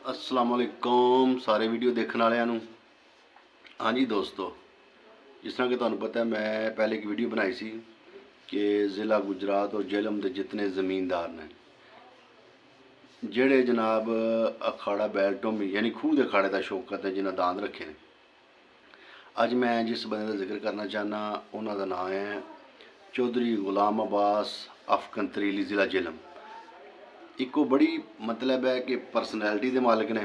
अस्सलाम वालेकुम सारे वीडियो देखने वालिਆਂ ਨੂੰ। हाँ जी दोस्तों, जिस तरह कि ਤੁਹਾਨੂੰ पता है मैं पहले एक वीडियो बनाई सी कि ज़िला गुजरात और झेलम के जितने ज़मींदार ने ਜਿਹੜੇ जनाब अखाड़ा बैल ढोमी यानी खूह के अखाड़े का शौकत है जिन्हें दान रखे ने। अज मैं जिस बंदे का जिक्र करना चाहना उन्होंने नाम है चौधरी गुलाम अब्बास अफकंतरीली ज़िला झेलम। एक बड़ी मतलब है कि परसनैलिटी के मालिक ने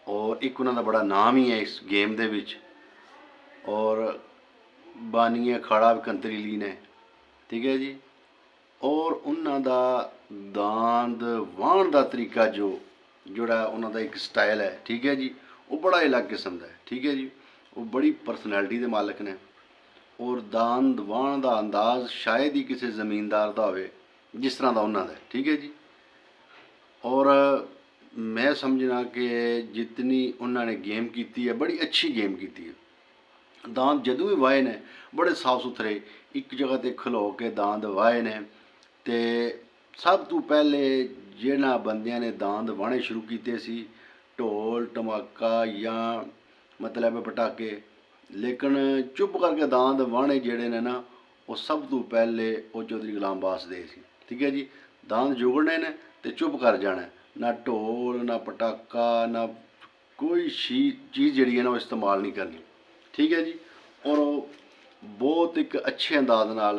और एक उन्होंने बड़ा नाम ही है इस गेम दे विच और बानी अखाड़ा कंतरीली ने, ठीक है जी। और उन्हों का दांद वाहन का तरीका जोड़ा उन्हों का एक स्टाइल है, ठीक है जी, वो बड़ा अलग किस्म का है, ठीक है जी। वो बड़ी परसनैलिटी के मालिक ने और दांद वाहन का अंदाज़ शायद ही किसी ज़मीनदार का हो जिस तरह का उन्होंने, ठीक है जी। और मैं समझना कि जितनी उन्होंने गेम की है बड़ी अच्छी गेम की है। दांद जदों भी वाए ने बड़े साफ सुथरे एक जगह पर खलो के दांद वाए ने। तो सब तो पहले जिन्होंने बंदियां ने दांद वाहने शुरू किए सी ढोल धमाका या मतलब पटाके, लेकिन चुप करके दांद वाहने जेड़े ने ना वो सब तो पहले वो चौधरी गुलाम अब्बास दे सी, ठीक है जी। दांद जुगड़ने ने तो चुप कर जाना, ना ढोल ना पटाका ना कोई चीज़ जी है ना वो इस्तेमाल नहीं करनी, ठीक है जी। और बहुत एक अच्छे अंदाज नाल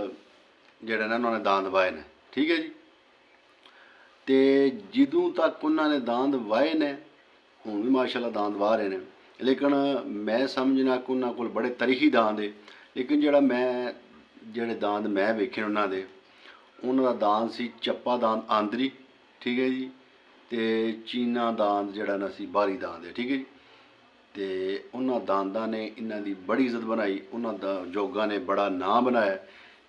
जेड़ा ना उन्होंने दांद वाए ने, ठीक है जी। तो जदों तक उन्होंने दांद वाए ने हुण भी माशाअल्लाह दांद वाह रहे हैं, लेकिन मैं समझना कि उन्होंने कोल बड़े तरीही दांद है। लेकिन जोड़ा मैं जेड़े दांद मैं वेखे उन्होंने उन्होंने दांद सी चप्पा दांद आंदरी, ठीक है जी। तो चीना दांद जड़ा ना सी बाहरी दांद है, ठीक है जी। तो उन्होंने दांदा ने इन्हों की बड़ी इज्जत बनाई, उन्होंने जोगा ने बड़ा नाम बनाया,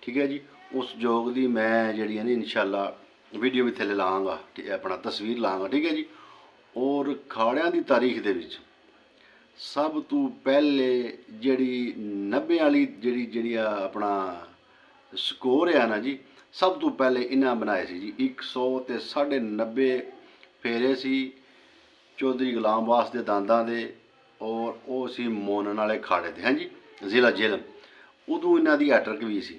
ठीक है जी। उस जोग की मैं जी है ना इंशाअल्लाह वीडियो भी थले लाँगा, अपना तस्वीर लाँगा, ठीक है जी। और खाड़ियां की तारीख दे विच सब तो पहले जी 90 वाली जी अपना स्कोर है ना जी, सब तो पहले इन्हें बनाए सी जी 100 ते 90.5 फेरे सी चौधरी गुलाम अब्बास के दांदा दे और वो सी मोनन वाले खाड़े थे, हाँ जी, ज़िला झेलम। उदों इन्हों की हैट्रिक भी सी,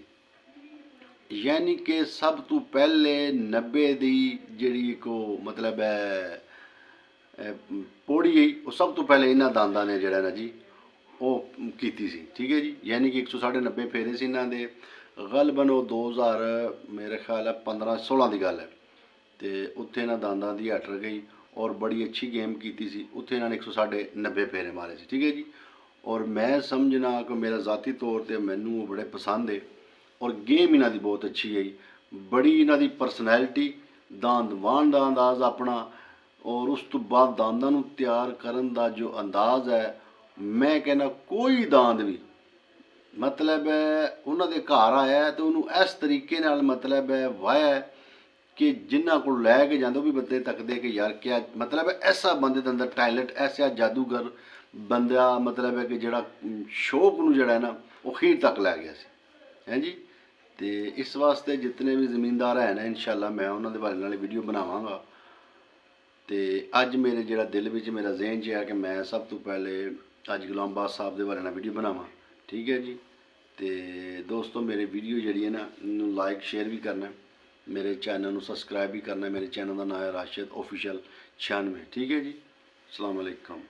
यानी कि सब तो पहले 90 की जी को मतलब है पौड़ी गई वो सब तो पहले इन्होंने दांदा ने जड़ा ना जी वो की सी, ठीक है जी। यानी कि 190 फेरे से इन्हों के गलबन वो 2000 मेरे ख्याल है 15-16 की गल है। तो उत्थे इन्होंने दांदा की हैट्रिक गई और बड़ी अच्छी गेम की सी, उत्थे इन्होंने 190 फेरे मारे थे, ठीक है जी। और मैं समझना कि मेरा ज़ाती तौर पर मैनू बड़े पसंद है और गेम इन्हों की बहुत अच्छी है, बड़ी इन्हों की परसनैलिटी दांद वाहन का अंदाज़ अपना और उस तो बाद दांदा नूं तैयार करन दा जो अंदाज़ है, मैं कहना कोई दांद भी मतलब उन्होंने घर आया तो उन्होंने इस तरीके नाल मतलब वाया कि जिन्हों को लैके जाते भी बंदे तकते कि यार क्या मतलब ऐसा बंदे के अंदर टैलेंट, ऐसा जादूगर बंदा मतलब है कि जड़ा शौक नूं जड़ा है ना वो खीर तक लै गया सी, है जी। तो इस वास्ते जितने भी ज़मींदार हैं ना इंशाअल्लाह मैं उन्होंने बारे नाल वीडियो बनावांगा। तो अज मेरे जो दिल में मेरा जहन च है कि मैं सब तो पहले अज गुलाम अब्बास साहब के बारे में वीडियो बनावा, ठीक है जी। तो दोस्तों मेरे वीडियो जी है ना लाइक शेयर भी करना, मेरे चैनल को सबसक्राइब भी करना। मेरे चैनल का नाम है राशिद ऑफिशियल 96, ठीक है जी। अस्सलाम वालेकुम।